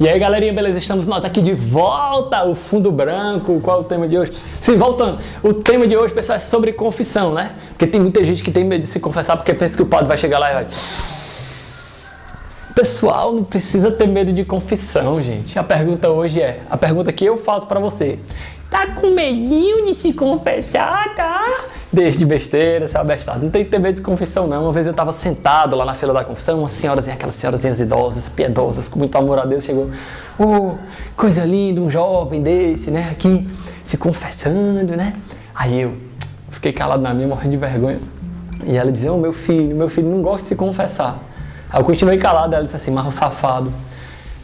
E aí, galerinha, beleza? Estamos nós aqui de volta, o fundo branco. Qual é o tema de hoje? Sim, voltando. O tema de hoje, pessoal, é sobre confissão, né? Porque tem muita gente que tem medo de se confessar porque pensa que o padre vai chegar lá e vai... Pessoal, não precisa ter medo de confissão, gente. A pergunta hoje é, a pergunta que eu faço pra você. Tá com medinho de se confessar, tá? Deixa de besteira, seu abestado. Não tem que ter medo de confissão, não. Uma vez eu tava sentado lá na fila da confissão, uma senhorazinha, aquelas senhorazinhas idosas, piedosas, com muito amor a Deus, chegou. Oh, coisa linda, um jovem desse, né? Aqui, se confessando, né? Aí eu fiquei calado na minha, morrendo de vergonha. E ela dizia, meu filho não gosta de se confessar. Aí eu continuei calado, ela disse assim, mas o safado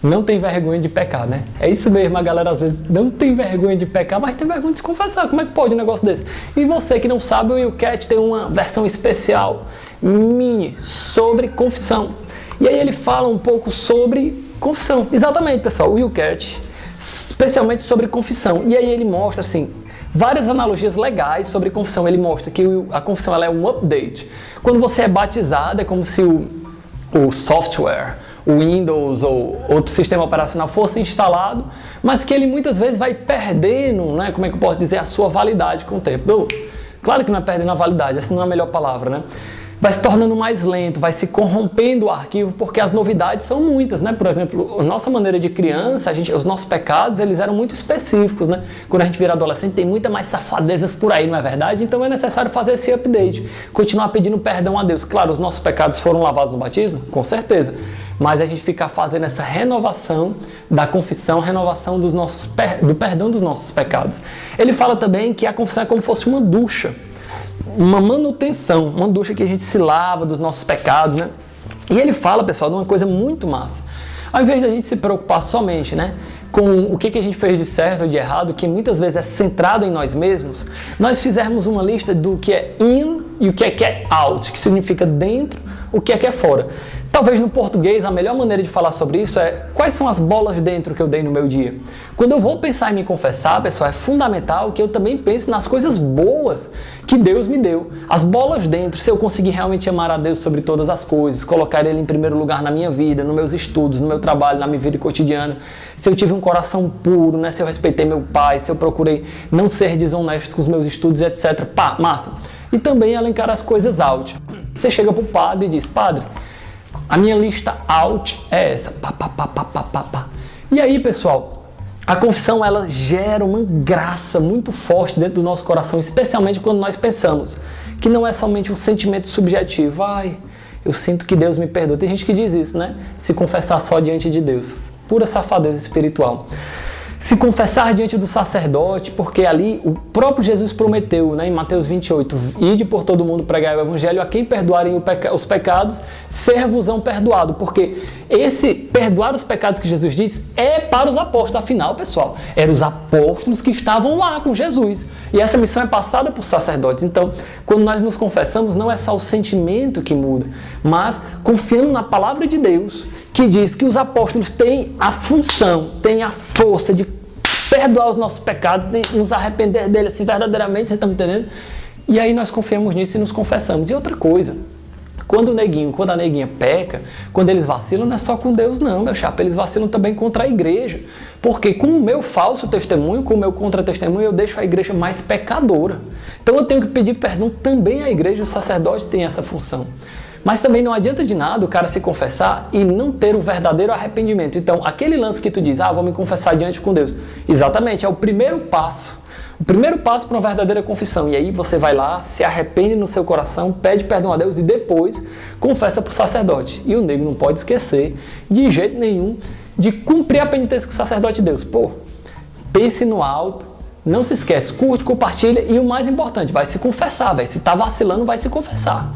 não tem vergonha de pecar, né? É isso mesmo, a galera às vezes não tem vergonha de pecar, mas tem vergonha de se confessar. Como é que pode um negócio desse? E você que não sabe, o YouCat tem uma versão especial, mini, sobre confissão. E aí ele fala um pouco sobre confissão. Exatamente, pessoal, o YouCat, especialmente sobre confissão. E aí ele mostra, assim, várias analogias legais sobre confissão. Ele mostra que a confissão ela é um update. Quando você é batizado, é como se o software, o Windows ou outro sistema operacional fosse instalado, mas que ele muitas vezes vai perdendo, né, como é que eu posso dizer, a sua validade com o tempo. Claro que não é perdendo a validade, essa não é a melhor palavra, né? Vai se tornando mais lento, vai se corrompendo o arquivo, porque as novidades são muitas, né? Por exemplo, a nossa maneira de criança, os nossos pecados, eles eram muito específicos, né? Quando a gente vira adolescente, tem muita mais safadezas por aí, não é verdade? Então é necessário fazer esse update, continuar pedindo perdão a Deus. Claro, os nossos pecados foram lavados no batismo, com certeza, mas a gente fica fazendo essa renovação da confissão, renovação do perdão dos nossos pecados. Ele fala também que a confissão é como se fosse uma ducha, uma manutenção, uma ducha que a gente se lava dos nossos pecados, né? E ele fala, pessoal, de uma coisa muito massa. Ao invés da gente se preocupar somente, né, com o que a gente fez de certo ou de errado, que muitas vezes é centrado em nós mesmos, nós fizermos uma lista do que é in e o que é out, que significa dentro, o que é fora. Talvez no português a melhor maneira de falar sobre isso é quais são as bolas dentro que eu dei no meu dia. Quando eu vou pensar em me confessar, pessoal, é fundamental que eu também pense nas coisas boas que Deus me deu. As bolas dentro, se eu conseguir realmente amar a Deus sobre todas as coisas, colocar Ele em primeiro lugar na minha vida, nos meus estudos, no meu trabalho, na minha vida cotidiana, se eu tive um coração puro, né, se eu respeitei meu pai, se eu procurei não ser desonesto com os meus estudos, etc. Pá, massa. E também elencar as coisas out. Você chega para o padre e diz, padre, a minha lista out é essa. Pá, pá, pá, pá, pá, pá, pá. E aí, pessoal, a confissão ela gera uma graça muito forte dentro do nosso coração, especialmente quando nós pensamos que não é somente um sentimento subjetivo. Ai, eu sinto que Deus me perdoa. Tem gente que diz isso, né? Se confessar só diante de Deus. Pura safadeza espiritual. Se confessar diante do sacerdote, porque ali o próprio Jesus prometeu, né, em Mateus 28, ide por todo mundo pregar o evangelho, a quem perdoarem os pecados, ser-vos-ão perdoado, porque esse perdoar os pecados que Jesus diz é para os apóstolos, afinal, pessoal, eram os apóstolos que estavam lá com Jesus, e essa missão é passada por sacerdotes. Então, quando nós nos confessamos, não é só o sentimento que muda, mas confiando na palavra de Deus, que diz que os apóstolos têm a função, têm a força de perdoar os nossos pecados e nos arrepender deles assim, verdadeiramente, você está me entendendo? E aí nós confiamos nisso e nos confessamos. E outra coisa, quando a neguinha peca, quando eles vacilam, não é só com Deus não, meu chapa, eles vacilam também contra a igreja. Porque com o meu falso testemunho, com o meu contra-testemunho, eu deixo a igreja mais pecadora. Então eu tenho que pedir perdão também à igreja, o sacerdote tem essa função. Mas também não adianta de nada o cara se confessar e não ter o verdadeiro arrependimento. Então, aquele lance que tu diz, vou me confessar diante com Deus. Exatamente, é o primeiro passo. O primeiro passo para uma verdadeira confissão. E aí você vai lá, se arrepende no seu coração, pede perdão a Deus e depois confessa para o sacerdote. E o nego não pode esquecer, de jeito nenhum, de cumprir a penitência com o sacerdote de Deus. Pô, pense no alto, não se esquece, curte, compartilha e o mais importante, vai se confessar, velho. Se tá vacilando, vai se confessar.